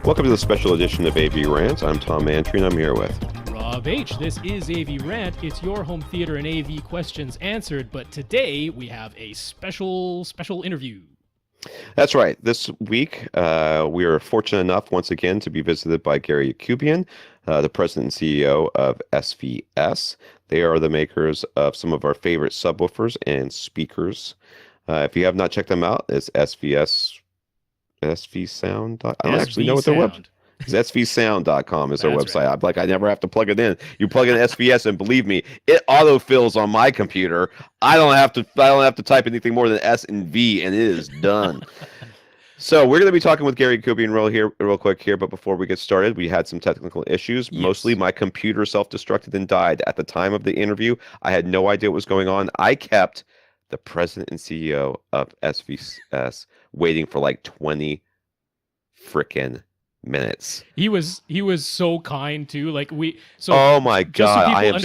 Welcome to the special edition of AVRant. I'm Tom Andry, and I'm here with Rob H. This is AVRant. It's your home theater and AV questions answered, but today we have a special interview. That's right. This week, we are fortunate enough once again to be visited by Gary Akubian, the president and CEO of SVS. They are the makers of some of our favorite subwoofers and speakers. If you have not checked them out, it's SVSound. I don't actually know what their website. SVSound.com is their website. Right. I'm like, I never have to plug it in. You plug in SVS, and believe me, it autofills on my computer. I don't have to type anything more than S and V, and it is done. So we're going to be talking with Gary Akubian real quick here. But before we get started, we had some technical issues. Yes. Mostly my computer self-destructed and died at the time of the interview. I had no idea what was going on. I kept the president and CEO of SVS waiting for like 20 frickin' minutes. He was so kind too. Like oh my god, I am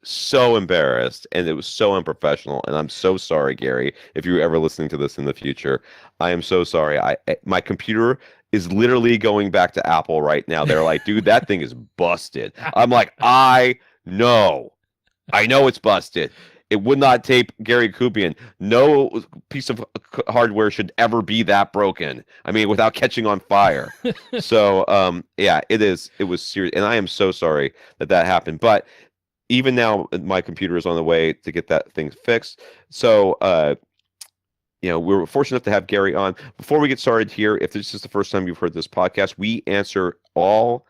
so embarrassed, and it was so unprofessional. And I'm so sorry, Gary, if you're ever listening to this in the future. I am so sorry. My computer is literally going back to Apple right now. They're like, dude, that thing is busted. I'm like, I know it's busted. It would not tape Gary Akubian. No piece of hardware should ever be that broken. I mean, without catching on fire. So, yeah, it was serious. And I am so sorry that happened. But even now, my computer is on the way to get that thing fixed. So, we're fortunate enough to have Gary on. Before we get started here, if this is the first time you've heard this podcast, we answer all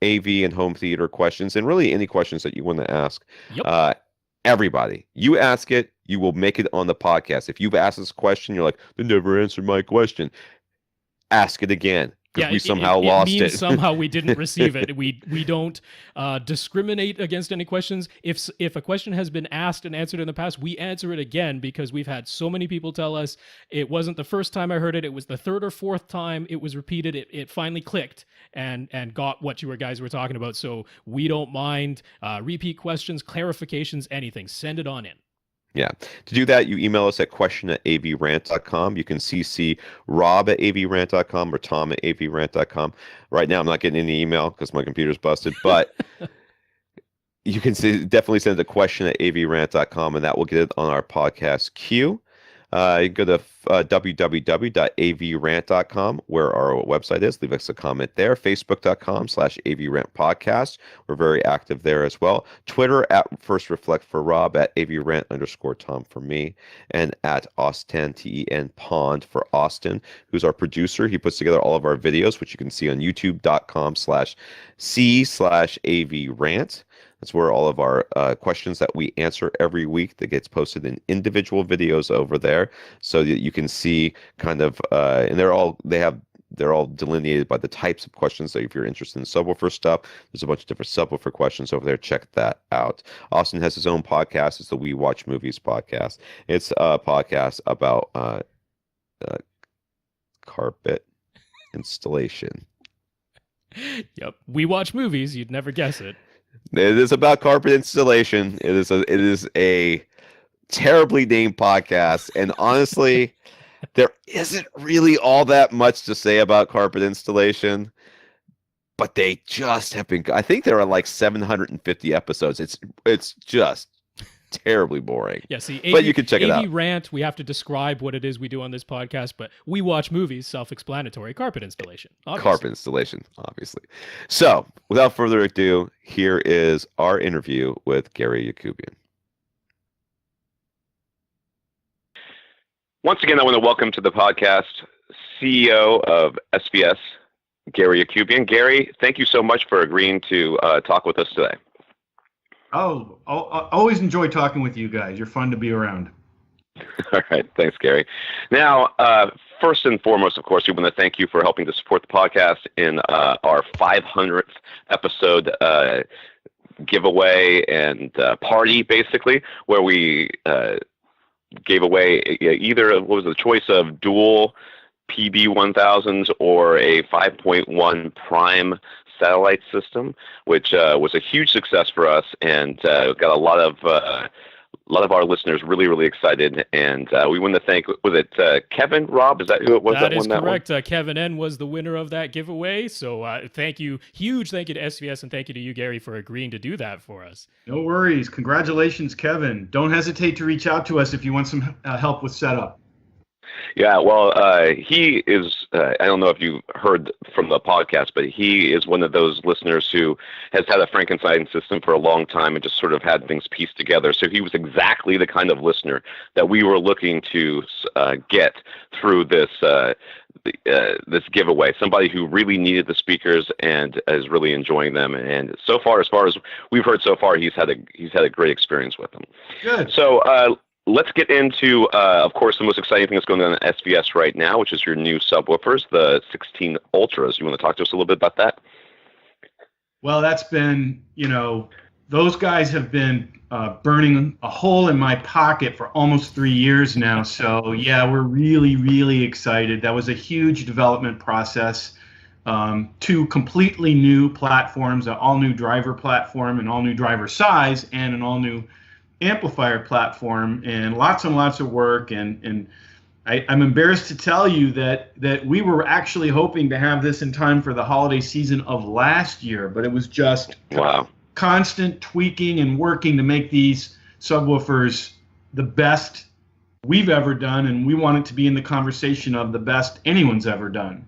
AV and home theater questions, and really any questions that you want to ask. Yep. Everybody, you ask it, you will make it on the podcast. If you've asked this question, you're like, they never answered my question. Ask it again. Because we somehow lost it. Somehow we didn't receive it. We don't discriminate against any questions. If a question has been asked and answered in the past, we answer it again, because we've had so many people tell us it wasn't the first time I heard it. It was the third or fourth time it was repeated. It finally clicked and got what you guys were talking about. So we don't mind repeat questions, clarifications, anything. Send it on in. Yeah. To do that, you email us at question@avrant.com. You can CC Rob at avrant.com or Tom at avrant.com. Right now, I'm not getting any email because my computer's busted, but you can definitely send a question at avrant.com, and that will get it on our podcast queue. You can go to www.avrant.com, where our website is. Leave us a comment there. Facebook.com/avrantpodcast. We're very active there as well. Twitter at First Reflect for Rob, at avrant_Tom for me, and at Austin, TEN Pond for Austin, who's our producer. He puts together all of our videos, which you can see on youtube.com/c/avrant. That's where all of our questions that we answer every week that gets posted in individual videos over there, so that you can see kind of, and they're all delineated by the types of questions. So if you're interested in subwoofer stuff, there's a bunch of different subwoofer questions over there. Check that out. Austin has his own podcast. It's the We Watch Movies podcast. It's a podcast about carpet installation. Yep, We Watch Movies. You'd never guess it. It is about carpet installation. It is a terribly named podcast, and honestly, there isn't really all that much to say about carpet installation. But they just have been. I think there are like 750 episodes. It's just terribly boring. Yeah, see, but you can check it out. AVRant, we have to describe what it is we do on this podcast, but We Watch Movies, self-explanatory. Carpet installation, obviously. Carpet installation, obviously. So, without further ado, here is our interview with Gary Akubian. Once again, I want to welcome to the podcast CEO of SVS, Gary Akubian. Gary, thank you so much for agreeing to talk with us today. Oh, always enjoy talking with you guys. You're fun to be around. All right. Thanks, Gary. Now, first and foremost, of course, we want to thank you for helping to support the podcast in our 500th episode giveaway and party, basically, where we gave away either, what was the choice of dual PB1000s or a 5.1 Prime satellite system, which was a huge success for us, and got a lot of a lot of our listeners really, really excited, and we want to thank, was it Kevin, Rob? Is that who it was? That is won correct. Kevin N was the winner of that giveaway. So thank you. Huge thank you to SVS, and thank you to you, Gary, for agreeing to do that for us. No worries. Congratulations, Kevin. Don't hesitate to reach out to us if you want some help with setup. Yeah, well, he is, I don't know if you heard from the podcast, but he is one of those listeners who has had a Frankenstein system for a long time and just sort of had things pieced together. So he was exactly the kind of listener that we were looking to get through this this giveaway. Somebody who really needed the speakers and is really enjoying them. And so far as we've heard so far, he's had a great experience with them. Good. So let's get into, of course, the most exciting thing that's going on at SVS right now, which is your new subwoofers, the 16 Ultras. You want to talk to us a little bit about that? Well, that's been, those guys have been burning a hole in my pocket for almost 3 years now. So, yeah, we're really, really excited. That was a huge development process. 2 completely new platforms, an all-new driver platform, an all-new driver size, and an all-new amplifier platform, and lots of work, and I'm embarrassed to tell you that we were actually hoping to have this in time for the holiday season of last year, but it was just constant tweaking and working to make these subwoofers the best we've ever done, and we want it to be in the conversation of the best anyone's ever done.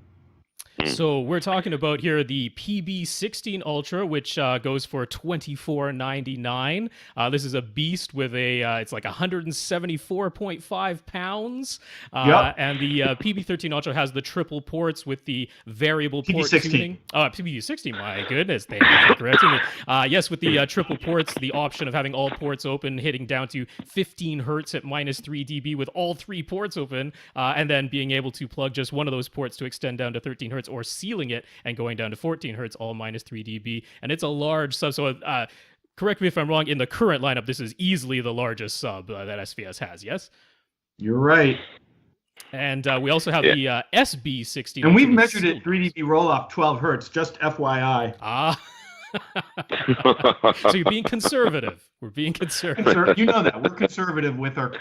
So we're talking about here the PB16 Ultra, which goes for $24.99. This is a beast with it's like 174.5 pounds. And the PB13 Ultra has the triple ports with the variable port tuning. PB16, my goodness, thank you for correcting me. Yes, with the triple ports, the option of having all ports open, hitting down to 15 hertz at minus 3 dB with all 3 ports open, and then being able to plug just one of those ports to extend down to 13 hertz, or sealing it and going down to 14 hertz, all minus 3 dB. And it's a large sub. So correct me if I'm wrong, in the current lineup, this is easily the largest sub that SVS has, yes? You're right. And we also have the SB16. And we've measured it 3 dB roll-off 12 hertz, just FYI. So you're being conservative. We're being conservative. You know that. We're conservative with our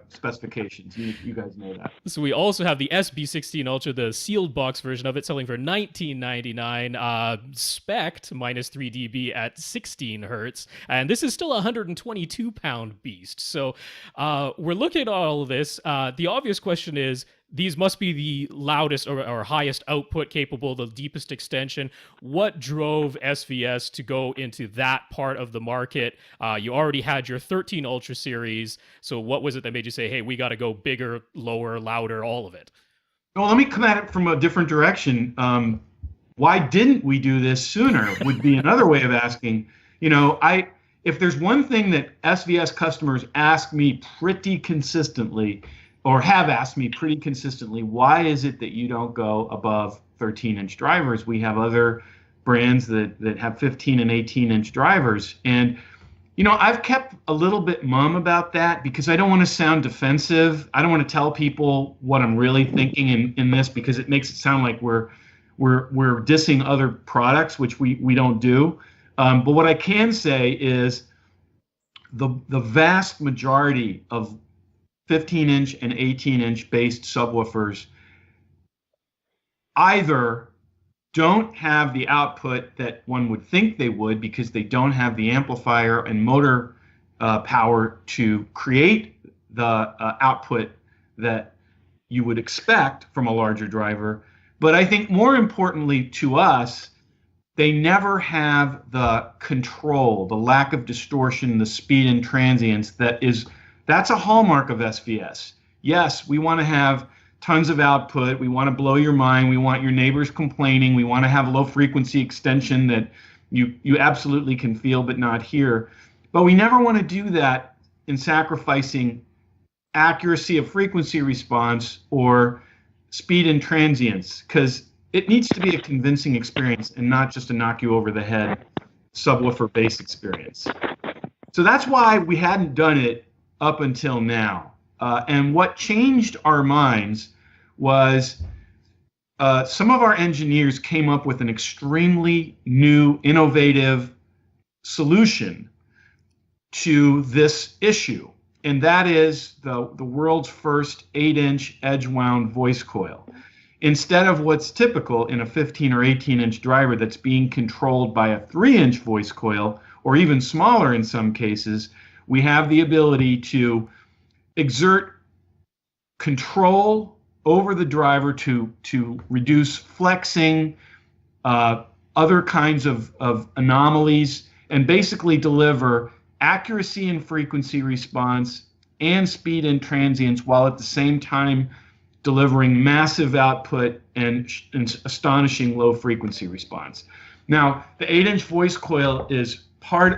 specifications. You guys know that. So we also have the SB16 Ultra, the sealed box version of it, selling for $19.99, spec'd minus 3 dB at 16 hertz. And this is still a 122-pound beast. So we're looking at all of this. The obvious question is, these must be the loudest or highest output capable, the deepest extension. What drove SVS to go into that part of the market? You already had your 13 Ultra series, so what was it that made you say, hey, we got to go bigger, lower, louder, all of it? Well, let me come at it from a different direction. Why didn't we do this sooner would be another way of asking. If there's one thing that SVS customers ask me pretty consistently, or have asked me pretty consistently, why is it that you don't go above 13-inch drivers? We have other brands that have 15 and 18-inch drivers. And, I've kept a little bit mum about that because I don't want to sound defensive. I don't want to tell people what I'm really thinking in this, because it makes it sound like we're dissing other products, which we don't do. But what I can say is the vast majority of 15-inch and 18-inch based subwoofers either don't have the output that one would think they would, because they don't have the amplifier and motor power to create the output that you would expect from a larger driver. But I think more importantly to us, they never have the control, the lack of distortion, the speed and transients that's a hallmark of SVS. Yes, we want to have tons of output. We want to blow your mind. We want your neighbors complaining. We want to have low frequency extension that you absolutely can feel but not hear. But we never want to do that in sacrificing accuracy of frequency response or speed and transients, because it needs to be a convincing experience and not just a knock you over the head subwoofer based experience. So that's why we hadn't done it up until now. And what changed our minds was some of our engineers came up with an extremely new, innovative solution to this issue, and that is the world's first 8-inch edge-wound voice coil. Instead of what's typical in a 15 or 18-inch driver that's being controlled by a 3-inch voice coil, or even smaller in some cases, we have the ability to exert control over the driver to reduce flexing, other kinds of anomalies, and basically deliver accuracy and frequency response and speed and transients, while at the same time delivering massive output and astonishing low frequency response. Now, the 8-inch voice coil is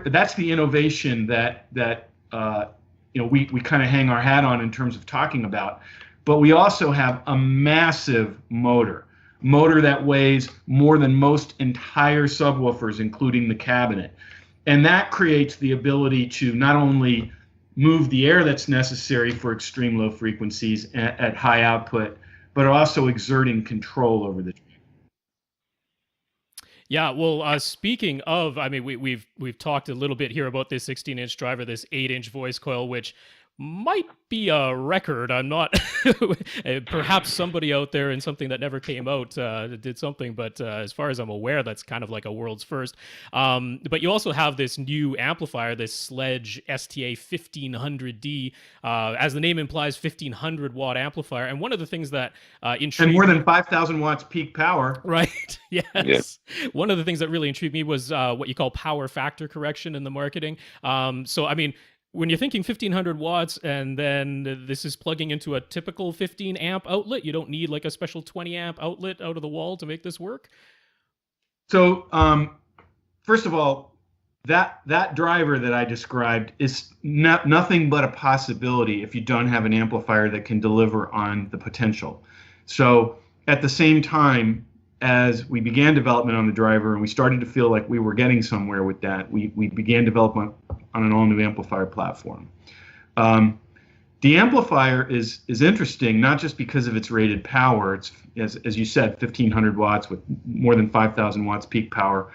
that's the innovation that we kind of hang our hat on in terms of talking about. But we also have a massive motor that weighs more than most entire subwoofers, including the cabinet. And that creates the ability to not only move the air that's necessary for extreme low frequencies at high output, but also exerting control over the. Yeah, well, speaking of, I mean, we've talked a little bit here about this 16-inch driver, this 8-inch voice coil, which might be a record. I'm not. Perhaps somebody out there in something that never came out did something, but as far as I'm aware, that's kind of like a world's first. But you also have this new amplifier, this Sledge STA 1500D, as the name implies, 1500 watt amplifier. And one of the things that intrigued, and more than 5,000 watts peak power. Right. Yes. Yeah. One of the things that really intrigued me was what you call power factor correction in the marketing. So I mean, when you're thinking 1500 watts and then this is plugging into a typical 15 amp outlet, you don't need like a special 20 amp outlet out of the wall to make this work? So first of all, that driver that I described is nothing but a possibility if you don't have an amplifier that can deliver on the potential. So at the same time as we began development on the driver and we started to feel like we were getting somewhere with that, we began development on an all-new amplifier platform. The amplifier is interesting, not just because of its rated power. It's, as you said, 1,500 watts with more than 5,000 watts peak power.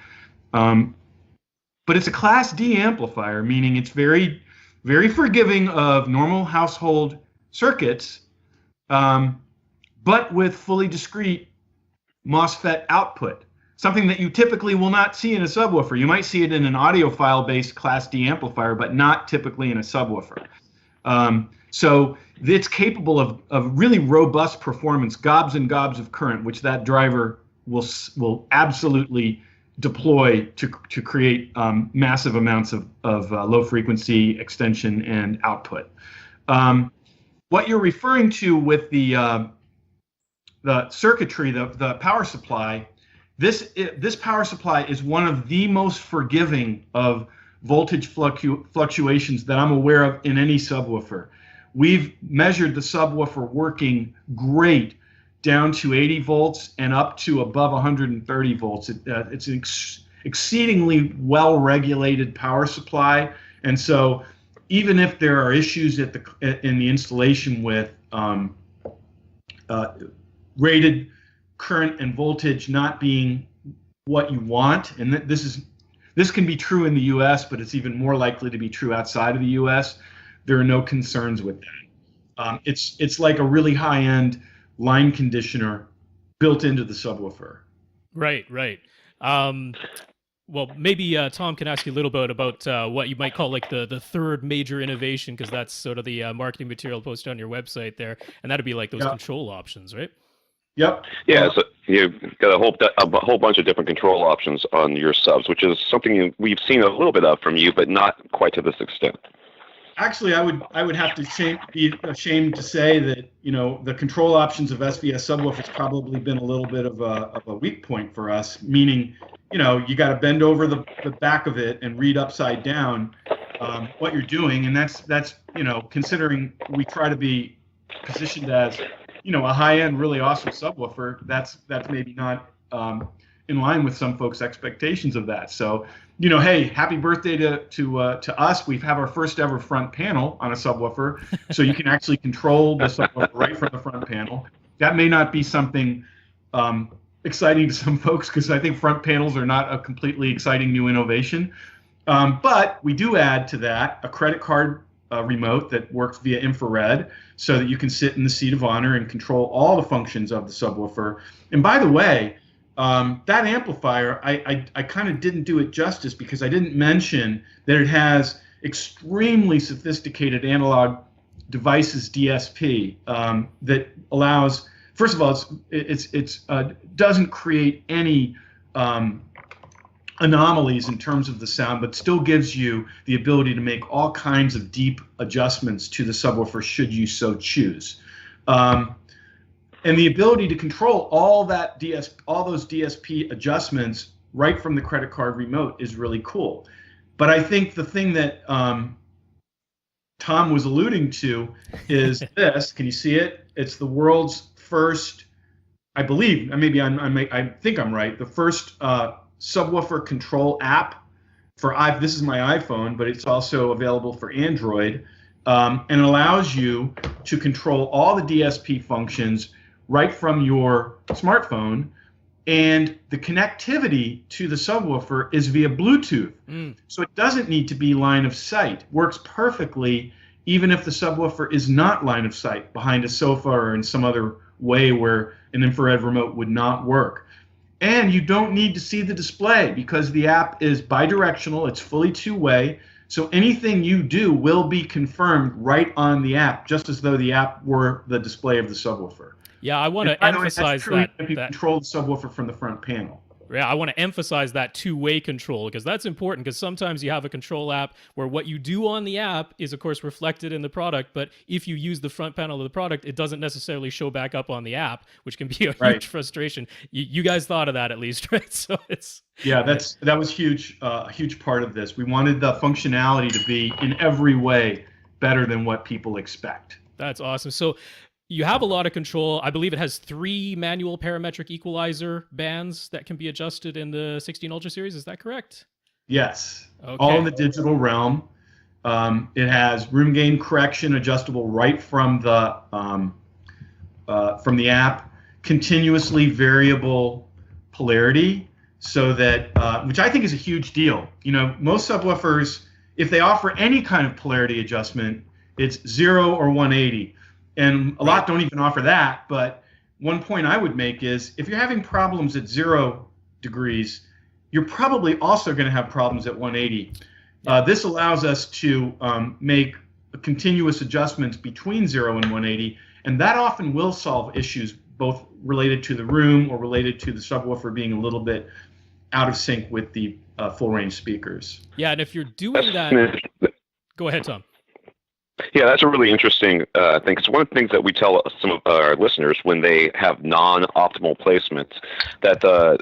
But it's a Class D amplifier, meaning it's very, very forgiving of normal household circuits, but with fully discrete MOSFET output, something that you typically will not see in a subwoofer. You might see it in an audiophile-based Class D amplifier, but not typically in a subwoofer. So it's capable of really robust performance, gobs and gobs of current, which that driver will absolutely deploy to create massive amounts of low frequency extension and output. What you're referring to with the circuitry, the power supply, this power supply is one of the most forgiving of voltage fluctuations that I'm aware of in any subwoofer. We've measured the subwoofer working great down to 80 volts and up to above 130 volts. It's an exceedingly well-regulated power supply, and so even if there are issues in the installation with rated current and voltage not being what you want, and this can be true in the U.S., but it's even more likely to be true outside of the U.S., there are no concerns with that. It's like a really high-end line conditioner built into the subwoofer. Right. Well, maybe Tom can ask you a little bit about what you might call like the third major innovation, because that's sort of the marketing material posted on your website there, and that'd be like those control options, right? Yep. Yeah, so you've got a whole bunch of different control options on your subs, which is something we've seen a little bit of from you, but not quite to this extent. Actually, I would have to be ashamed to say that the control options of SVS subwoofers probably been a little bit of a weak point for us. Meaning, you got to bend over the back of it and read upside down what you're doing, and that's considering we try to be positioned as a high-end, really awesome subwoofer. That's maybe not in line with some folks' expectations of that. So, hey, happy birthday to us. We have our first ever front panel on a subwoofer, so you can actually control the subwoofer right from the front panel. That may not be something exciting to some folks, because I think front panels are not a completely exciting new innovation. But we do add to that a credit card remote that works via infrared so that you can sit in the seat of honor and control all the functions of the subwoofer. And by the way, that amplifier, I kind of didn't do it justice because I didn't mention that it has extremely sophisticated analog devices DSP that allows, first of all, it's doesn't create any anomalies in terms of the sound, but still gives you the ability to make all kinds of deep adjustments to the subwoofer should you so choose. And the ability to control all those DSP adjustments right from the credit card remote is really cool. But I think the thing that Tom was alluding to is this. Can you see it? It's the world's first, I believe, I think I'm right, the first subwoofer control app for this is my iPhone, but it's also available for Android, and it allows you to control all the DSP functions right from your smartphone, and the connectivity to the subwoofer is via Bluetooth. So it doesn't need to be line of sight. Works perfectly even if the subwoofer is not line of sight behind a sofa or in some other way where an infrared remote would not work. And you don't need to see the display because the app is bidirectional, it's fully two-way, so anything you do will be confirmed right on the app, just as though the app were the display of the subwoofer. Yeah, I want to emphasize that. If you control the subwoofer from the front panel. Yeah, I want to emphasize that two-way control because that's important because sometimes you have a control app where what you do on the app is, of course, reflected in the product, but if you use the front panel of the product, it doesn't necessarily show back up on the app, which can be a huge frustration. You guys thought of that at least, right? So it's... Yeah, that was huge, a huge part of this. We wanted the functionality to be in every way better than what people expect. That's awesome. So you have a lot of control. I believe it has 3 manual parametric equalizer bands that can be adjusted in the 16 Ultra series. Is that correct? Yes. Okay. All in the digital realm. It has room gain correction adjustable right from the app. Continuously variable polarity, so that which I think is a huge deal. You know, most subwoofers, if they offer any kind of polarity adjustment, it's 0 or 180. And a lot don't even offer that, but one point I would make is if you're having problems at 0 degrees, you're probably also going to have problems at 180. This allows us to make continuous adjustments between 0 and 180, and that often will solve issues both related to the room or related to the subwoofer being a little bit out of sync with the full-range speakers. Yeah, and if you're doing that... Go ahead, Tom. Yeah, that's a really interesting thing. Because one of the things that we tell some of our listeners when they have non-optimal placements, that the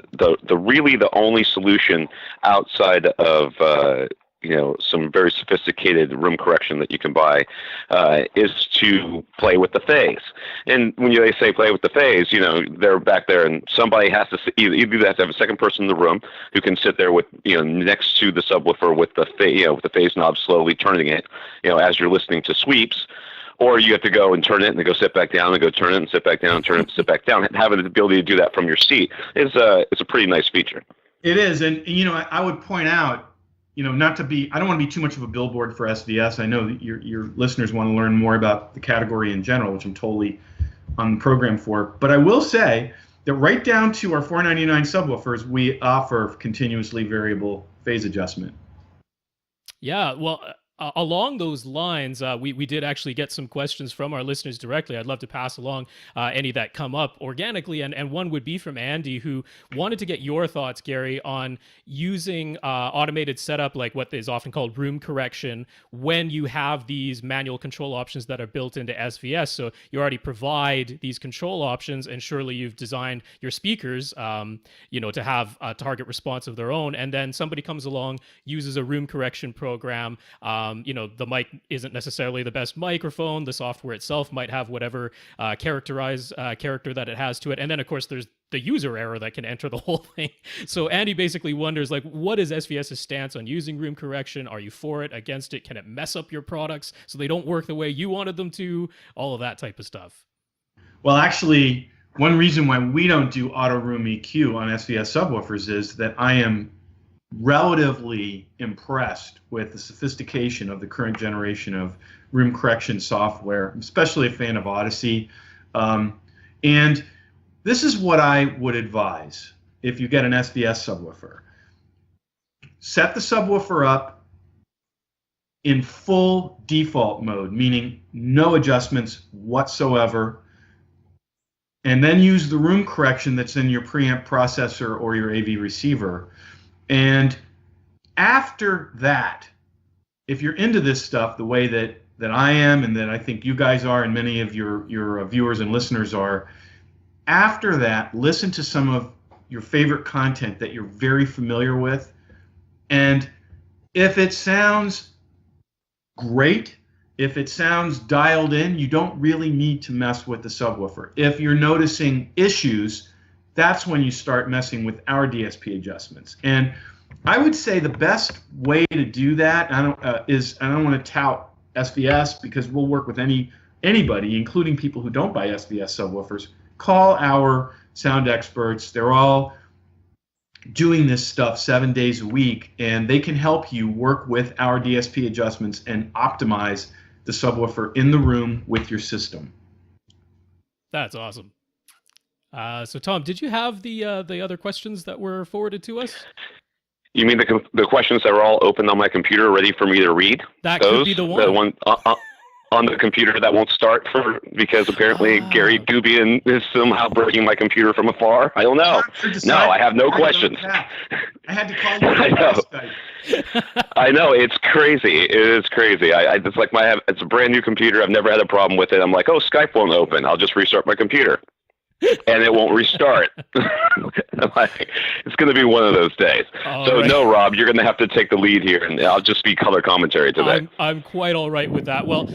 only solution outside of some very sophisticated room correction that you can buy is to play with the phase. And when they say play with the phase, they're back there, and somebody has to either have to have a second person in the room who can sit there with next to the subwoofer with the phase knob slowly turning it, as you're listening to sweeps. Or you have to go and turn it and then go sit back down and go turn it and sit back down and turn it and sit back down. Having the ability to do that from your seat is it's a pretty nice feature. It is, and I would point out, I don't want to be too much of a billboard for SVS. I know that your listeners want to learn more about the category in general, which I'm totally on the program for. But I will say that right down to our $499 subwoofers, we offer continuously variable phase adjustment. Yeah, well, along those lines, we did actually get some questions from our listeners directly. I'd love to pass along any that come up organically, and one would be from Andy, who wanted to get your thoughts, Gary, on using automated setup, like what is often called room correction, when you have these manual control options that are built into SVS. So you already provide these control options, and surely you've designed your speakers, to have a target response of their own, and then somebody comes along, uses a room correction program. The mic isn't necessarily the best microphone. The software itself might have whatever character that it has to it. And then, of course, there's the user error that can enter the whole thing. So Andy basically wonders, what is SVS's stance on using room correction? Are you for it, against it? Can it mess up your products so they don't work the way you wanted them to? All of that type of stuff. Well, actually, one reason why we don't do auto room EQ on SVS subwoofers is that I am relatively impressed with the sophistication of the current generation of room correction software. I'm especially a fan of Odyssey. And this is what I would advise if you get an SVS subwoofer. Set the subwoofer up in full default mode, meaning no adjustments whatsoever, and then use the room correction that's in your preamp processor or your AV receiver. And after that, if you're into this stuff the way that I am and that I think you guys are and many of your viewers and listeners are, after that, listen to some of your favorite content that you're very familiar with. And if it sounds great, if it sounds dialed in, you don't really need to mess with the subwoofer. If you're noticing issues, that's when you start messing with our DSP adjustments. And I would say the best way to do that, I don't want to tout SVS because we'll work with anybody, including people who don't buy SVS subwoofers. Call our sound experts. They're all doing this stuff 7 days a week, and they can help you work with our DSP adjustments and optimize the subwoofer in the room with your system. That's awesome. So Tom, did you have the other questions that were forwarded to us? You mean the questions that are all open on my computer, ready for me to read? That could be the one. The one on the computer that won't start because apparently Gary Dubian is somehow breaking my computer from afar. I don't know. No, I have no questions. I had to call you. I know, it's crazy. It is crazy. It's like it's a brand new computer. I've never had a problem with it. I'm like, oh, Skype won't open. I'll just restart my computer. And it won't restart. It's going to be one of those days. So right. No, Rob, you're going to have to take the lead here, and I'll just be color commentary today. I'm quite all right with that. Well,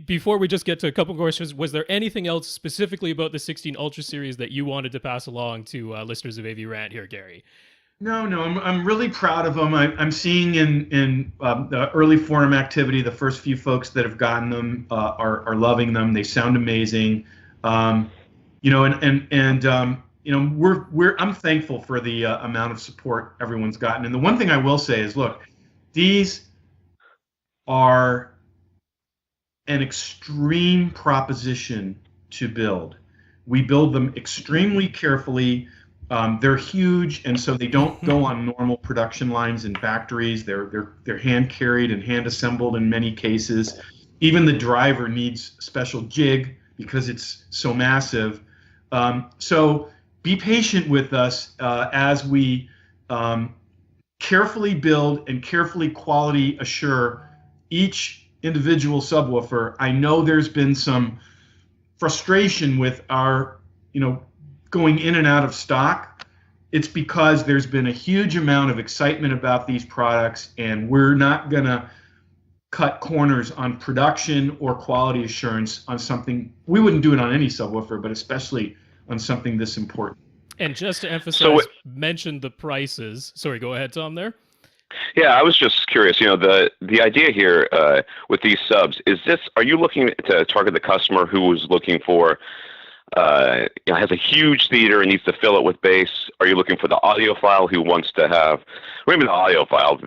before we just get to a couple of questions, was there anything else specifically about the 16 Ultra series that you wanted to pass along to listeners of AVRant here, Gary? No, I'm really proud of them. I'm seeing in the early forum activity, the first few folks that have gotten them are loving them. They sound amazing. I'm thankful for the amount of support everyone's gotten. And the one thing I will say is, look, these are an extreme proposition to build. We build them extremely carefully. They're huge, and so they don't go on normal production lines in factories. They're hand carried and hand assembled in many cases. Even the driver needs special jig because it's so massive. So be patient with us as we carefully build and carefully quality assure each individual subwoofer. I know there's been some frustration with our, going in and out of stock. It's because there's been a huge amount of excitement about these products, and we're not going to cut corners on production or quality assurance on something. We wouldn't do it on any subwoofer, but especially on something this important. And just to emphasize, mention the prices. Sorry, go ahead, Tom, there. Yeah, I was just curious, the idea here with these subs, are you looking to target the customer who is looking for, has a huge theater and needs to fill it with bass? Are you looking for the audiophile who wants to have, maybe the audiophile,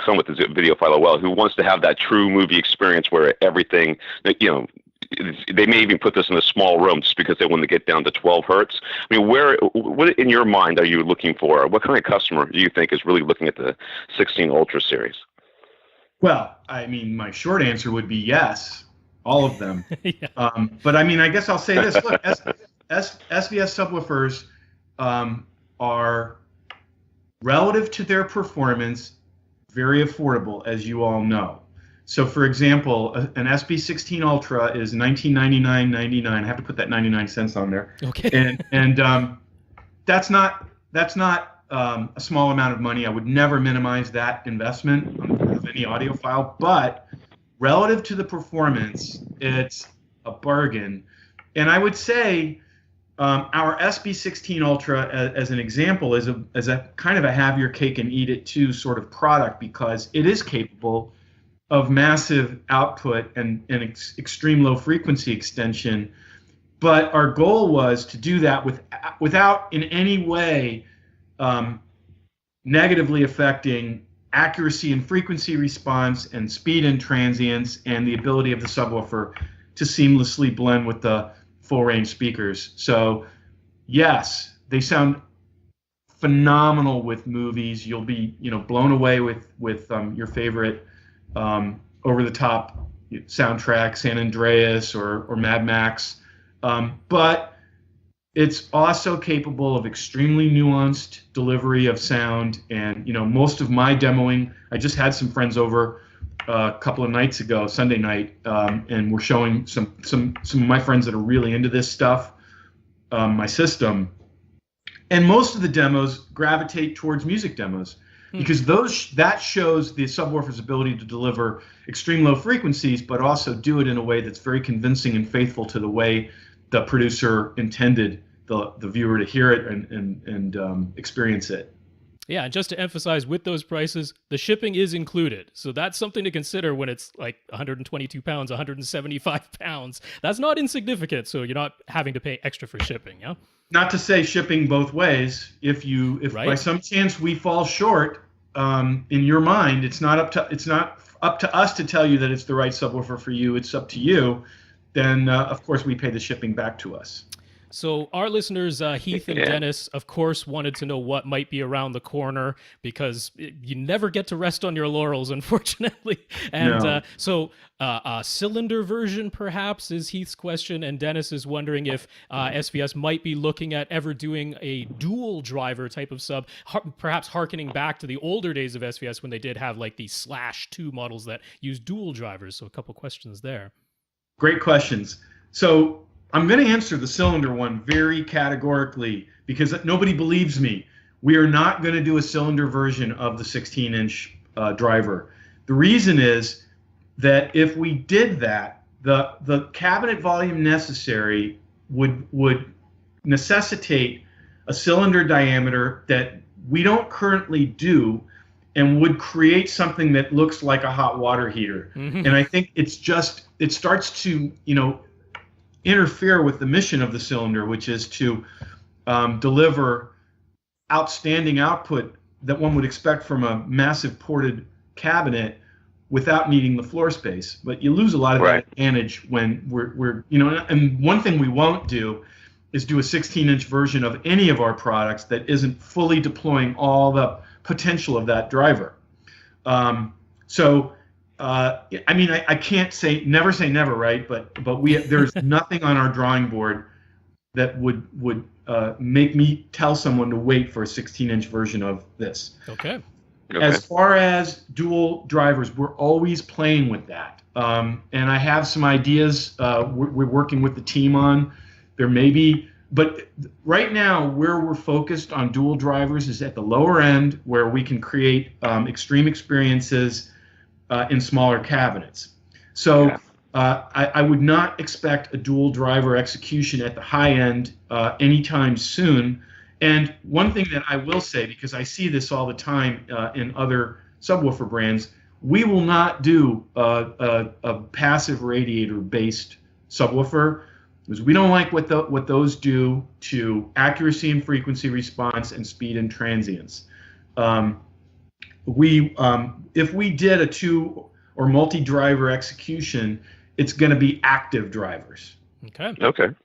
some with the videophile as well, who wants to have that true movie experience where everything, they may even put this in a small room just because they want to get down to 12 hertz. I mean, what in your mind are you looking for? What kind of customer do you think is really looking at the 16 Ultra series? Well, I mean, my short answer would be yes, all of them. Yeah. But I mean, I guess I'll say this. Look, SVS subwoofers are, relative to their performance, very affordable, as you all know. So, for example, an SB16 Ultra is $1999.99. I have to put that 99 cents on there. Okay. And that's not a small amount of money. I would never minimize that investment of any audiophile, but relative to the performance, it's a bargain. And I would say our SB16 Ultra, as an example, is a kind of a have your cake and eat it too sort of product, because it is capable of massive output and extreme low frequency extension. But our goal was to do that without in any way negatively affecting accuracy and frequency response and speed and transients and the ability of the subwoofer to seamlessly blend with the full range speakers. So yes, they sound phenomenal with movies. You'll be, blown away with your favorite over the top soundtrack, San Andreas or Mad Max. But it's also capable of extremely nuanced delivery of sound. And, most of my demoing, I just had some friends over a couple of nights ago, Sunday night, and we're showing some of my friends that are really into this stuff, my system. And most of the demos gravitate towards music demos because that shows the subwoofer's ability to deliver extreme low frequencies, but also do it in a way that's very convincing and faithful to the way the producer intended the viewer to hear it and experience it. Yeah, and just to emphasize, with those prices, the shipping is included. So that's something to consider when it's like 122 pounds, 175 pounds. That's not insignificant, so you're not having to pay extra for shipping, yeah? Not to say shipping both ways. If Right. by some chance we fall short, in your mind, it's not up to us to tell you that it's the right subwoofer for you. It's up to you. Then, of course, we pay the shipping back to us. So our listeners, Heath and Dennis, of course, wanted to know what might be around the corner because you never get to rest on your laurels, unfortunately. And No. So a cylinder version, perhaps, is Heath's question. And Dennis is wondering if SVS might be looking at ever doing a dual driver type of sub, perhaps harkening back to the older days of SVS when they did have like the /2 models that use dual drivers. So a couple questions there. Great questions. So I'm going to answer the cylinder one very categorically because nobody believes me. We are not going to do a cylinder version of the 16-inch driver. The reason is that if we did that, the cabinet volume necessary would necessitate a cylinder diameter that we don't currently do and would create something that looks like a hot water heater. Mm-hmm. And I think it starts to, interfere with the mission of the cylinder, which is to deliver outstanding output that one would expect from a massive ported cabinet without needing the floor space. But you lose a lot of that advantage when we're and one thing we won't do is do a 16-inch version of any of our products that isn't fully deploying all the potential of that driver. I can't never say never, right? But there's nothing on our drawing board that would make me tell someone to wait for a 16-inch version of this. Okay. As far as dual drivers, we're always playing with that, and I have some ideas we're working with the team on. There may be, but right now where we're focused on dual drivers is at the lower end, where we can create extreme experiences in smaller cabinets. So I would not expect a dual driver execution at the high end anytime soon. And one thing that I will say, because I see this all the time in other subwoofer brands, we will not do a passive radiator-based subwoofer because we don't like what those do to accuracy and frequency response and speed and transients. If we did a 2 or multi-driver execution, it's going to be active drivers. Okay.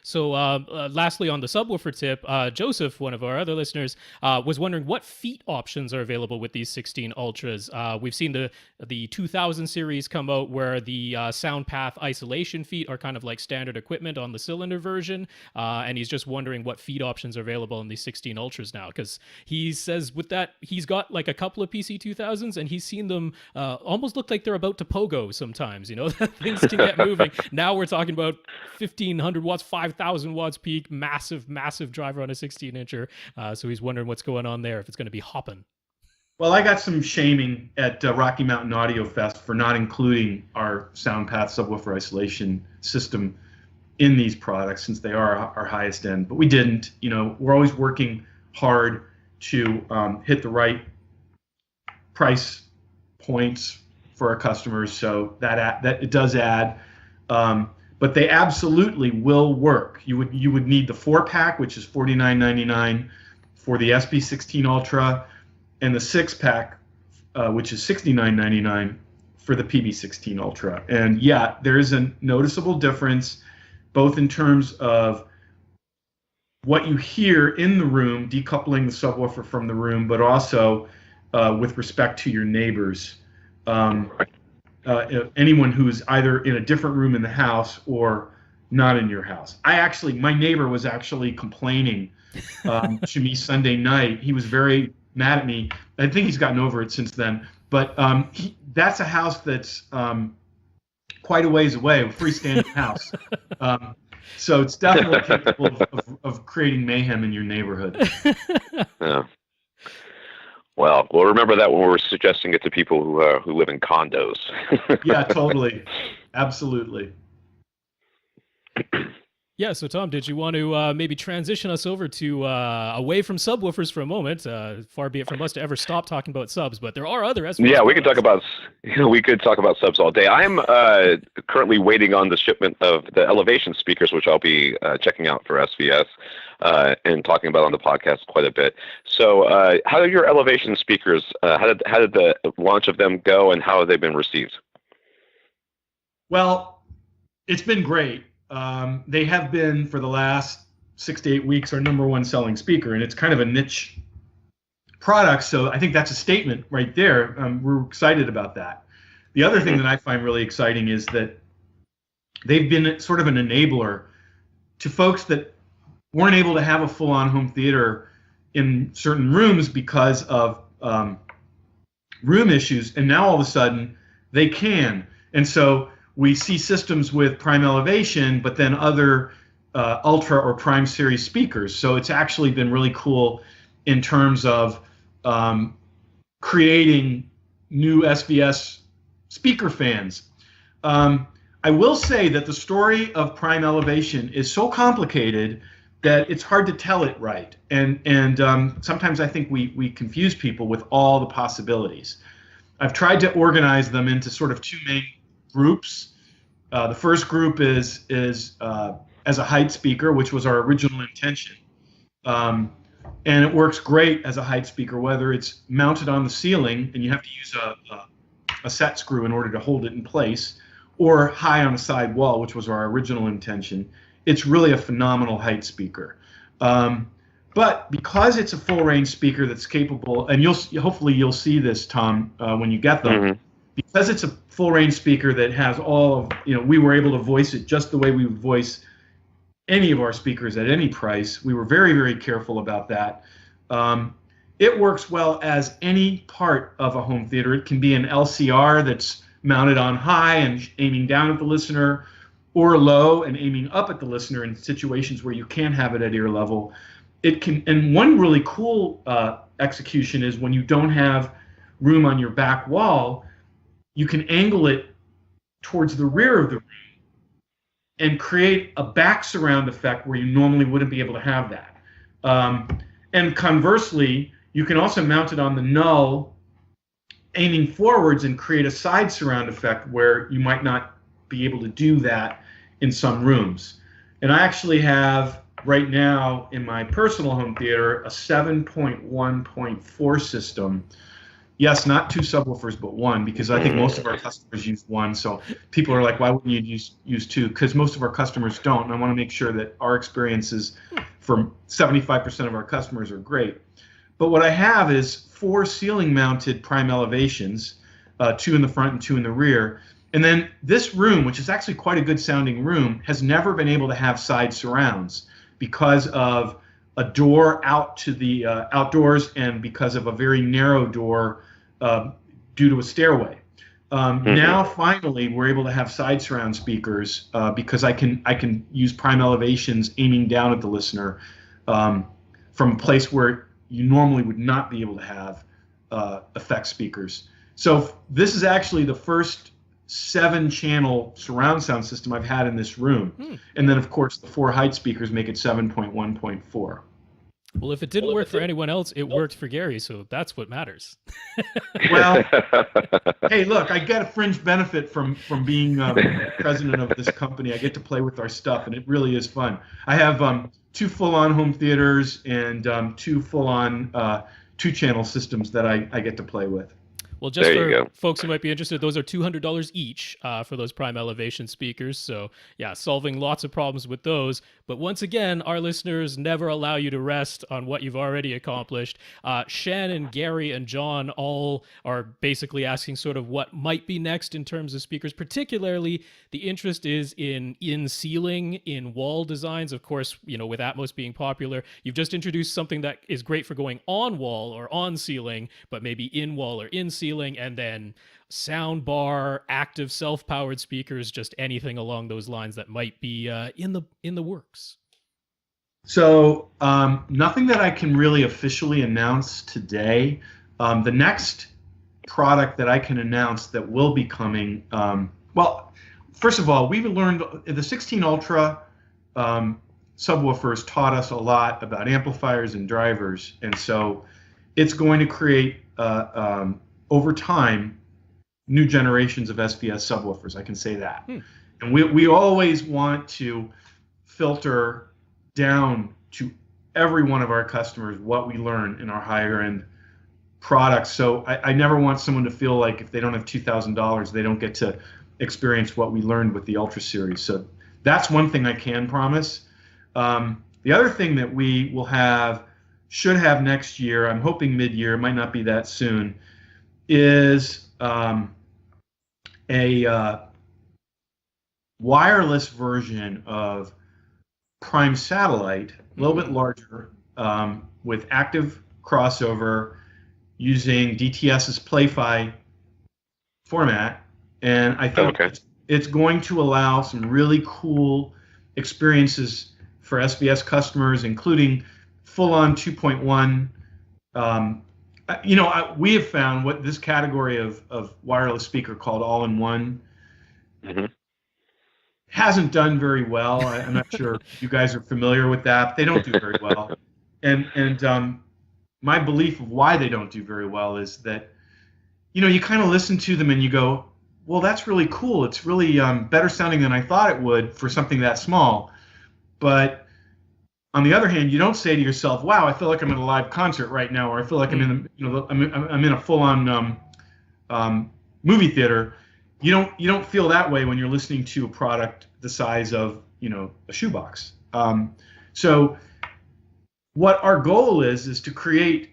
So lastly, on the subwoofer tip, Joseph, one of our other listeners, was wondering what feet options are available with these 16 Ultras. We've seen the 2000 series come out where the sound path isolation feet are kind of like standard equipment on the cylinder version, and he's just wondering what feet options are available in these 16 Ultras now, because he says with that, he's got like a couple of PC 2000s, and he's seen them almost look like they're about to pogo sometimes, things can get moving. Now we're talking about 1,500 watts, 5,000 watts peak, massive driver on a 16-incher. So he's wondering what's going on there, if it's going to be hopping. Well, I got some shaming at Rocky Mountain Audio Fest for not including our SoundPath subwoofer isolation system in these products since they are our highest end, but we didn't. We're always working hard to hit the right price points for our customers, so that it does add. But they absolutely will work. You would need the 4-pack, which is $49.99 for the SB16 Ultra, and the 6-pack, which is $69.99 for the PB16 Ultra. And yeah, there is a noticeable difference, both in terms of what you hear in the room, decoupling the subwoofer from the room, but also with respect to your neighbors. Anyone who is either in a different room in the house or not in your house. My neighbor was actually complaining to me Sunday night. He was very mad at me. I think he's gotten over it since then. But that's a house that's quite a ways away, a freestanding house. So it's definitely capable of creating mayhem in your neighborhood. Yeah. Well, we'll remember that when we're suggesting it to people who live in condos. Yeah, totally. Absolutely. Yeah, so Tom, did you want to maybe transition us over to away from subwoofers for a moment? Far be it from us to ever stop talking about subs, but there are other SVS. Yeah, we could talk about subs all day. I'm currently waiting on the shipment of the elevation speakers, which I'll be checking out for SVS and talking about on the podcast quite a bit. So, how are your elevation speakers? How did the launch of them go, and how have they been received? Well, it's been great. They have been, for the last 6 to 8 weeks, our #1 selling speaker, and it's kind of a niche product, so I think that's a statement right there. We're excited about that. The other thing that I find really exciting is that they've been sort of an enabler to folks that weren't able to have a full-on home theater in certain rooms because of room issues, and now all of a sudden they can. And so we see systems with prime elevation, but then other ultra or prime series speakers. So it's actually been really cool in terms of creating new SVS speaker fans. I will say that the story of prime elevation is so complicated that it's hard to tell it right. And sometimes I think we confuse people with all the possibilities. I've tried to organize them into sort of two main groups. The first group is as a height speaker, which was our original intention. And it works great as a height speaker, whether it's mounted on the ceiling and you have to use a set screw in order to hold it in place, or high on a side wall, which was our original intention. It's really a phenomenal height speaker. But because it's a full range speaker that's capable, and hopefully you'll see this, Tom, when you get them. Mm-hmm. Because it's a full range speaker that has all of, we were able to voice it just the way we would voice any of our speakers at any price. We were very, very careful about that. It works well as any part of a home theater. It can be an LCR that's mounted on high and aiming down at the listener, or low and aiming up at the listener in situations where you can't have it at ear level. It can, and one really cool execution is when you don't have room on your back wall, you can angle it towards the rear of the room and create a back surround effect where you normally wouldn't be able to have that. And conversely, you can also mount it on the null, aiming forwards, and create a side surround effect where you might not be able to do that in some rooms. And I actually have right now in my personal home theater a 7.1.4 system. Yes, not two subwoofers, but one, because I think most of our customers use one. So people are like, why wouldn't you use two? Because most of our customers don't. And I want to make sure that our experiences for 75% of our customers are great. But what I have is 4 ceiling mounted prime elevations, 2 in the front and 2 in the rear. And then this room, which is actually quite a good sounding room, has never been able to have side surrounds because of a door out to the outdoors and because of a very narrow door due to a stairway. Now finally we're able to have side surround speakers because I can use prime elevations aiming down at the listener from a place where you normally would not be able to have effect speakers. So this is actually the first 7-channel surround sound system I've had in this room. And then of course the 4 height speakers make it 7.1.4. Well, if it didn't work for anyone else, it worked for Gary, so that's what matters. Well, hey, look, I get a fringe benefit from being president of this company. I get to play with our stuff, and it really is fun. I have two full-on home theaters and two full-on two-channel systems that I get to play with. Well, just There you for go. folks who might be interested, those are $200 each for those prime elevation speakers. So, yeah, solving lots of problems with those. But once again, our listeners never allow you to rest on what you've already accomplished. Shannon, Gary, and John all are basically asking sort of what might be next in terms of speakers. Particularly, the interest is in ceiling, in wall designs. Of course, you know, with Atmos being popular, you've just introduced something that is great for going on wall or on ceiling, but maybe in wall or in ceiling. And then sound bar, active self-powered speakers, just anything along those lines that might be in the works. So nothing that I can really officially announce today. The next product that I can announce that will be coming, well, first of all, we've learned the 16 Ultra subwoofers taught us a lot about amplifiers and drivers, and so it's going to create over time new generations of SVS subwoofers. I can say that. And we always want to filter down to every one of our customers what we learn in our higher end products. So I never want someone to feel like if they don't have $2,000, they don't get to experience what we learned with the Ultra series. So that's one thing I can promise. The other thing that we will should have next year, I'm hoping mid-year, it might not be that soon, is a wireless version of Prime Satellite, a little bit larger, with active crossover using DTS's Play-Fi format. And I think it's going to allow some really cool experiences for SBS customers, including full-on 2.1. We have found what this category of wireless speaker called all-in-one hasn't done very well. I'm not sure if you guys are familiar with that. They don't do very well. And my belief of why they don't do very well is that, you kind of listen to them and you go, well, that's really cool. It's really better sounding than I thought it would for something that small. But on the other hand, you don't say to yourself, "Wow, I feel like I'm at a live concert right now," or "I feel like I'm in a full-on movie theater." You don't feel that way when you're listening to a product the size of a shoebox. So what our goal is to create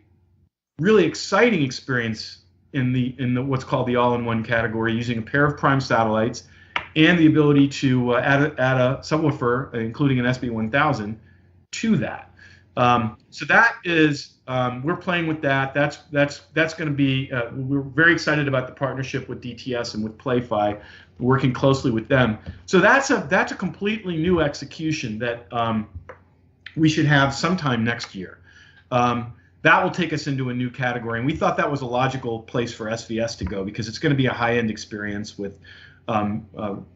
really exciting experience in the what's called the all-in-one category, using a pair of Prime satellites and the ability to add a subwoofer, including an SB1000. To that. So that is, we're playing with that. That's going to be, we're very excited about the partnership with DTS and with Play-Fi, working closely with them. So that's a completely new execution that we should have sometime next year. That will take us into a new category, and we thought that was a logical place for SVS to go because it's going to be a high-end experience with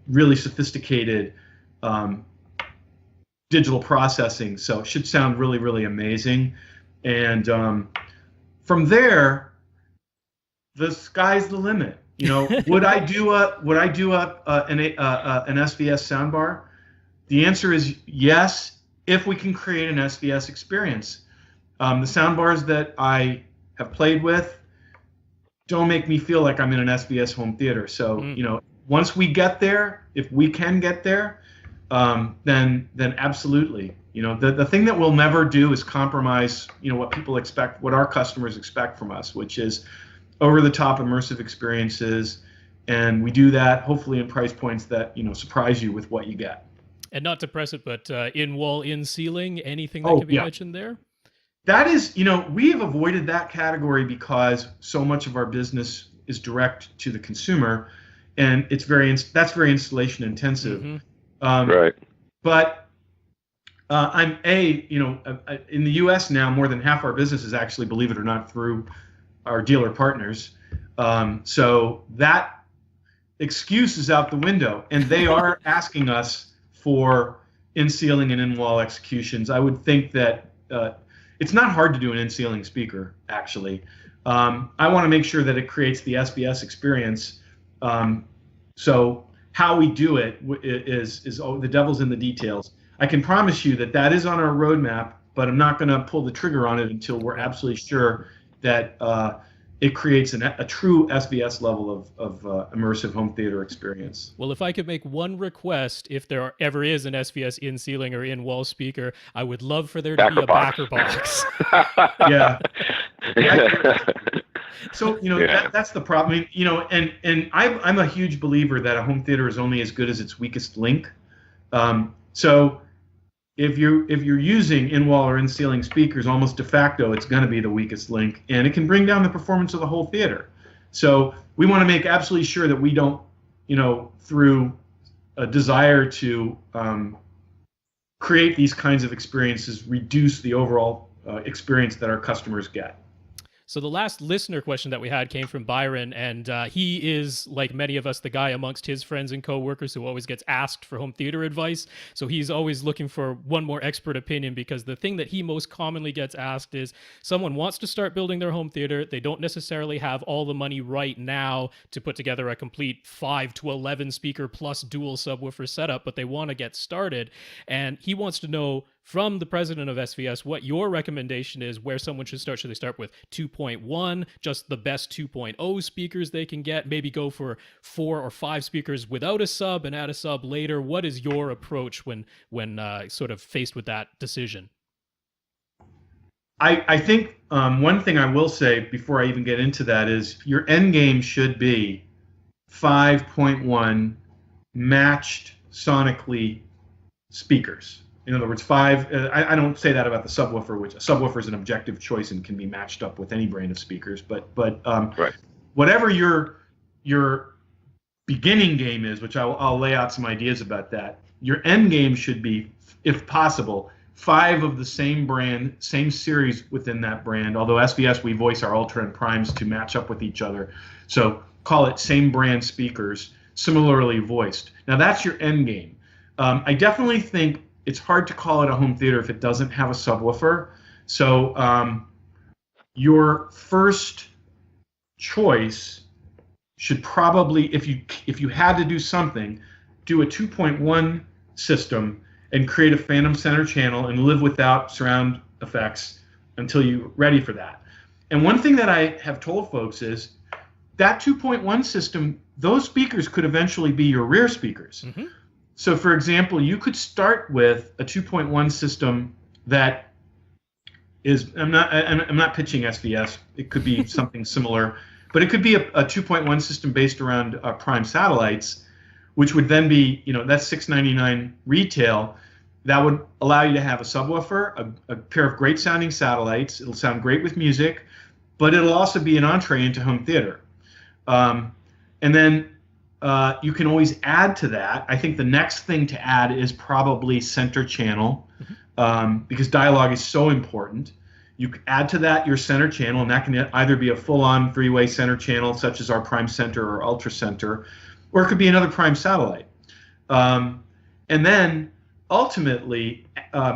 really sophisticated digital processing, so it should sound really, really amazing. And from there, the sky's the limit. Would I do an SVS soundbar? The answer is yes, if we can create an SVS experience. The soundbars that I have played with don't make me feel like I'm in an SVS home theater. So once we get there, if we can get there, then absolutely. The thing that we'll never do is compromise, what people expect, what our customers expect from us, which is over-the-top immersive experiences, and we do that hopefully in price points that surprise you with what you get. And not to press it, but in wall, in ceiling, anything that can be mentioned there? That is, we have avoided that category because so much of our business is direct to the consumer, and that's very installation intensive. Right. But in the U.S. now, more than half our business is actually, believe it or not, through our dealer partners. So that excuse is out the window, and they are asking us for in-ceiling and in-wall executions. I would think that it's not hard to do an in-ceiling speaker, actually. I want to make sure that it creates the SBS experience. So how we do it is the devil's in the details. I can promise you that that is on our roadmap, but I'm not going to pull the trigger on it until we're absolutely sure that it creates a true SVS level of immersive home theater experience. Well, if I could make one request, if there ever is an SVS in-ceiling or in-wall speaker, I would love for there to be a backer box. Yeah. So, that's the problem. I mean, and I'm a huge believer that a home theater is only as good as its weakest link. So if you're using in-wall or in-ceiling speakers, almost de facto, it's going to be the weakest link, and it can bring down the performance of the whole theater. So we want to make absolutely sure that we don't, through a desire to create these kinds of experiences, reduce the overall experience that our customers get. So the last listener question that we had came from Byron, and he is, like many of us, the guy amongst his friends and coworkers who always gets asked for home theater advice. So he's always looking for one more expert opinion, because the thing that he most commonly gets asked is someone wants to start building their home theater. They don't necessarily have all the money right now to put together a complete 5 to 11 speaker plus dual subwoofer setup, but they want to get started. And he wants to know from the president of SVS what your recommendation is, where someone should start. Should they start with 2.1, just the best 2.0 speakers they can get, maybe go for 4 or 5 speakers without a sub and add a sub later? What is your approach when sort of faced with that decision? I think one thing I will say before I even get into that is your end game should be 5.1 matched sonically speakers. In other words, 5. I don't say that about the subwoofer, which a subwoofer is an objective choice and can be matched up with any brand of speakers. But right. Whatever your beginning game is, which I'll lay out some ideas about that. Your end game should be, if possible, 5 of the same brand, same series within that brand. Although SVS, we voice our Ultra and Primes to match up with each other. So call it same brand speakers, similarly voiced. Now that's your end game. I definitely think it's hard to call it a home theater if it doesn't have a subwoofer. So your first choice should probably, if you had to do something, do a 2.1 system and create a phantom center channel and live without surround effects until you're ready for that. And one thing that I have told folks is that 2.1 system, those speakers could eventually be your rear speakers. Mm-hmm. So, for example, you could start with a 2.1 system that is, I'm not pitching SVS. It could be something similar, but it could be a 2.1 system based around prime satellites, which would then be, that's $699 retail. That would allow you to have a subwoofer, a pair of great sounding satellites. It'll sound great with music, but it'll also be an entree into home theater. And then you can always add to that. I think the next thing to add is probably center channel, because dialogue is so important. You can add to that your center channel, and that can either be a full-on 3-way center channel, such as our Prime Center or Ultra Center, or it could be another Prime satellite. And then ultimately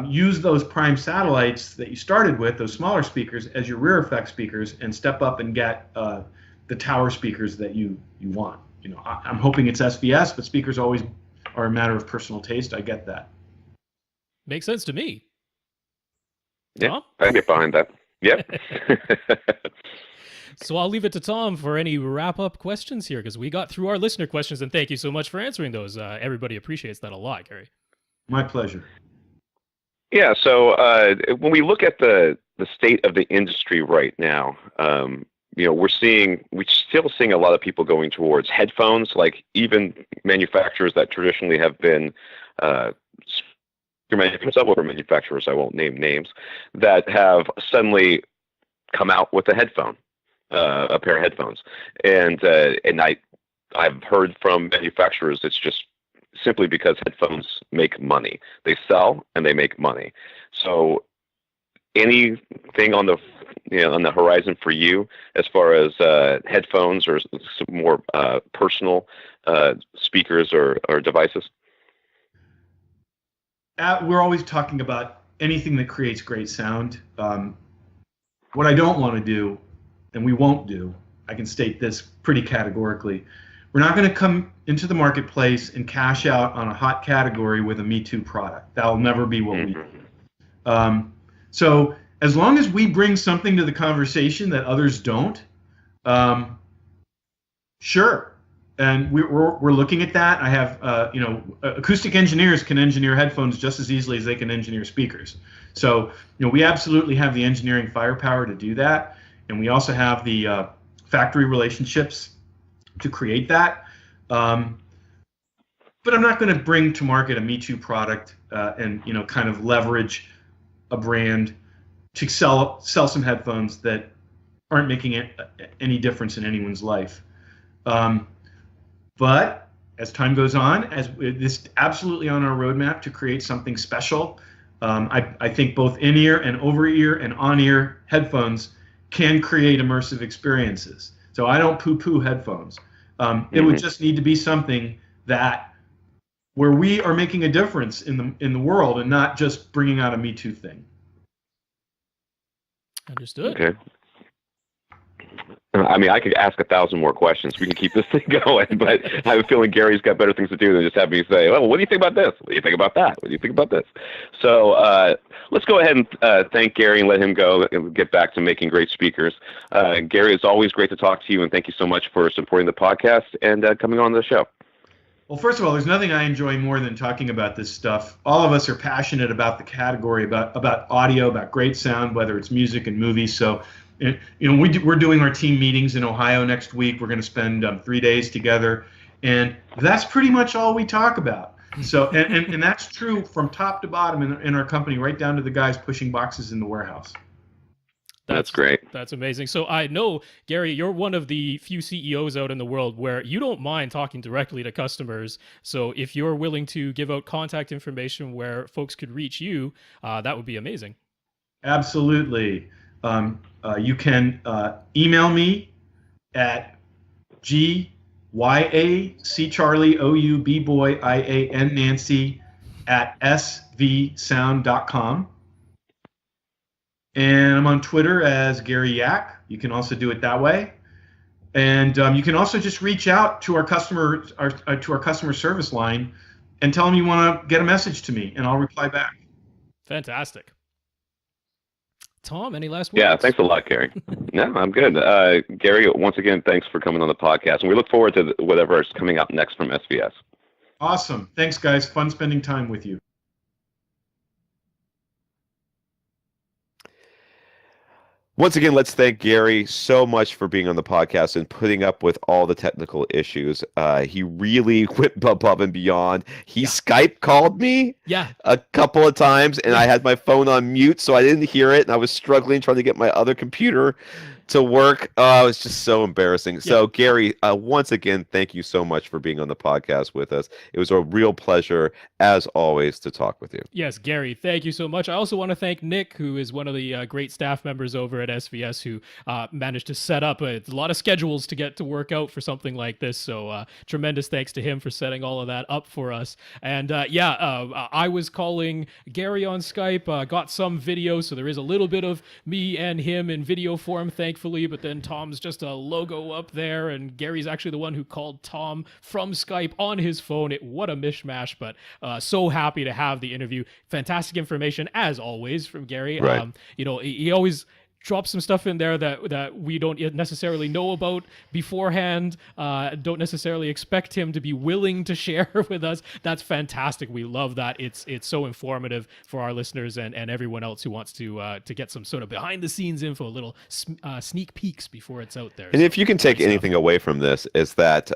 use those Prime satellites that you started with, those smaller speakers, as your rear effect speakers, and step up and get the tower speakers that you want. I'm hoping it's SVS, but speakers always are a matter of personal taste. I get that. Makes sense to me. Yeah, Tom? I get behind that. Yep. So I'll leave it to Tom for any wrap-up questions here, because we got through our listener questions, and thank you so much for answering those. Everybody appreciates that a lot, Gary. My pleasure. Yeah, so when we look at the state of the industry right now, we're still seeing a lot of people going towards headphones, like even manufacturers that traditionally have been subwoofer manufacturers, I won't name names, that have suddenly come out with a headphone, a pair of headphones. And I've heard from manufacturers it's just simply because headphones make money. They sell and they make money. So anything on the horizon for you as far as headphones or some more personal speakers or devices? We're always talking about anything that creates great sound. What I don't want to do, and we won't do, I can state this pretty categorically, We're not going to come into the marketplace and cash out on a hot category with a Me Too product. That'll never be what we do. So as long as we bring something to the conversation that others don't, sure. And we're looking at that. I have, acoustic engineers can engineer headphones just as easily as they can engineer speakers. So, we absolutely have the engineering firepower to do that. And we also have the factory relationships to create that. But I'm not going to bring to market a Me Too product and kind of leverage a brand to sell some headphones that aren't making any difference in anyone's life. But as time goes on, as this absolutely on our roadmap to create something special, I think both in-ear and over-ear and on-ear headphones can create immersive experiences. So I don't poo-poo headphones. It would just need to be something that where we are making a difference in the world and not just bringing out a Me Too thing. Understood. Okay. I mean, I could ask 1,000 more questions. We can keep this thing going, but I have a feeling Gary's got better things to do than just have me say, "Well, what do you think about this? What do you think about that? What do you think about this?" So let's go ahead and thank Gary and let him go and get back to making great speakers. Gary, it's always great to talk to you, and thank you so much for supporting the podcast and coming on the show. Well, first of all, there's nothing I enjoy more than talking about this stuff. All of us are passionate about the category, about audio, about great sound, whether it's music and movies. So, we're doing our team meetings in Ohio next week. We're going to spend 3 days together, and that's pretty much all we talk about. So, and that's true from top to bottom in our company, right down to the guys pushing boxes in the warehouse. That's great. That's amazing. So I know, Gary, you're one of the few CEOs out in the world where you don't mind talking directly to customers. So if you're willing to give out contact information where folks could reach you, that would be amazing. Absolutely. You can email me at gyacharlieoubboyian at svsound.com. And I'm on Twitter as Gary Yak. You can also do it that way. And you can also just reach out to our customer service line and tell them you want to get a message to me, and I'll reply back. Fantastic. Tom, any last words? Yeah, thanks a lot, Gary. No, I'm good. Gary, once again, thanks for coming on the podcast, and we look forward to whatever is coming up next from SVS. Awesome. Thanks, guys. Fun spending time with you. Once again, let's thank Gary so much for being on the podcast and putting up with all the technical issues. He really went above and beyond. He Skype called me a couple of times, and I had my phone on mute, so I didn't hear it, and I was struggling trying to get my other computer to work. It was just so embarrassing. So, Gary, once again, thank you so much for being on the podcast with us. It was a real pleasure, as always, to talk with you. Yes, Gary, thank you so much. I also want to thank Nick, who is one of the great staff members over at SVS, who managed to set up a lot of schedules to get to work out for something like this. So tremendous thanks to him for setting all of that up for us. And I was calling Gary on Skype, got some video, so there is a little bit of me and him in video form, thankfully, but then Tom's just a logo up there, and Gary's actually the one who called Tom from Skype on his phone. What a mishmash, but so happy to have the interview. Fantastic information, as always, from Gary. Right. He always drop some stuff in there that we don't necessarily know about beforehand, don't necessarily expect him to be willing to share with us. That's fantastic. We love that. It's so informative for our listeners and everyone else who wants to get some sort of behind the scenes info, little sneak peeks before it's out there. And if you can take anything away from this, is that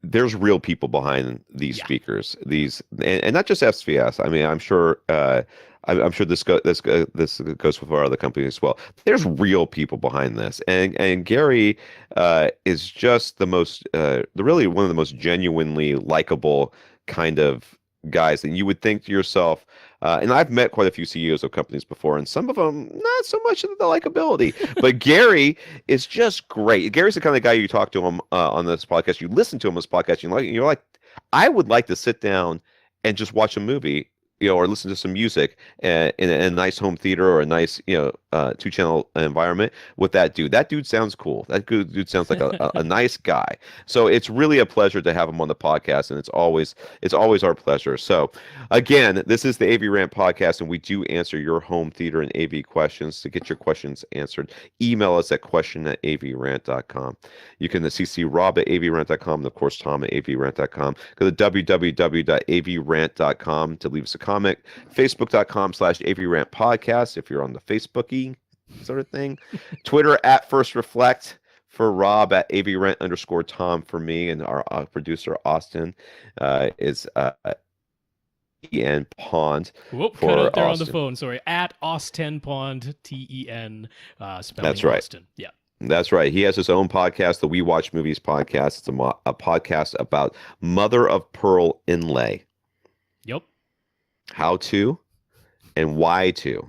there's real people behind these speakers, and not just SVS. I mean, I'm sure this goes with our other companies as well. There's real people behind this, and Gary is just the most, really one of the most genuinely likable kind of guys. And you would think to yourself, and I've met quite a few CEOs of companies before, and some of them not so much of the likability, but Gary is just great. Gary's the kind of guy you talk to him on this podcast, you listen to him on this podcast, you're like, I would like to sit down and just watch a movie, or listen to some music in a nice home theater or a nice, two-channel environment with that dude. That dude sounds cool. That dude sounds like a nice guy. So it's really a pleasure to have him on the podcast, and it's always our pleasure. So again, this is the AVRant podcast, and we do answer your home theater and AV questions. To get your questions answered, email us at question@avrant.com. You can CC Rob at avrant.com, and of course Tom at avrant.com. Go to www.avrant.com to leave us a comment. Facebook.com/avrant podcast if you're on the Facebooky sort of thing. Twitter at First Reflect for Rob, at avrant_Tom for me, and our producer Austin is EN Pond. Whoop, for cut out there Austin. on the phone. Sorry, at Austin Pond, TEN, spelling That's right. Austin. Yeah. That's right. He has his own podcast, the We Watch Movies podcast. It's a podcast about mother of pearl inlay. Yep. How to and why to.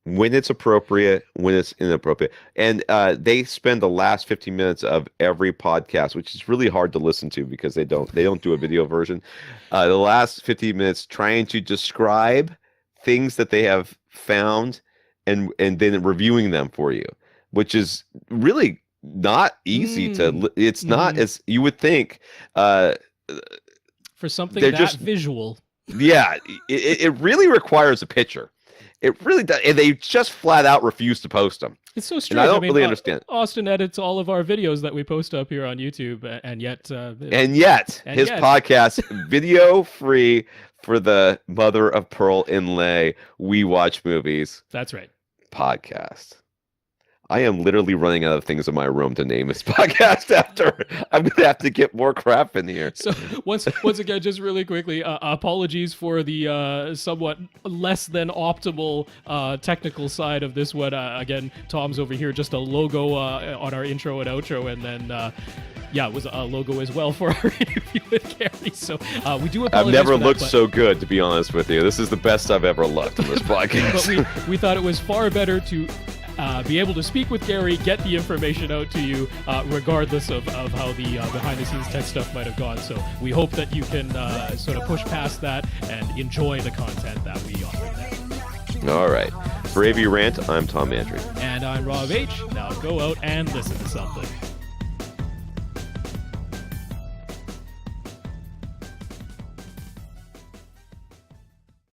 When it's appropriate, when it's inappropriate. And they spend the last 15 minutes of every podcast, which is really hard to listen to because they don't do a video version. The last 15 minutes trying to describe things that they have found and then reviewing them for you, which is really not easy to. It's not as you would think. For something they're that just visual. Yeah, it really requires a picture. It really does, and they just flat out refuse to post them. It's so strange. And I don't really understand. Austin edits all of our videos that we post up here on YouTube, and yet his podcast, video free for the mother of pearl inlay We Watch Movies. That's right. Podcast. I am literally running out of things in my room to name this podcast after. I'm going to have to get more crap in here. So once again, just really quickly, apologies for the somewhat less than optimal technical side of this one. Again, Tom's over here, just a logo on our intro and outro, and then it was a logo as well for our interview with Gary. So we do apologize. I've never for that, looked so good, to be honest with you. This is the best I've ever looked on this podcast. But we thought it was far better to be able to speak with Gary, get the information out to you, regardless of how the behind-the-scenes tech stuff might have gone. So we hope that you can sort of push past that and enjoy the content that we offer there. All right. For AVRant, I'm Tom Andry. And I'm Rob H. Now go out and listen to something.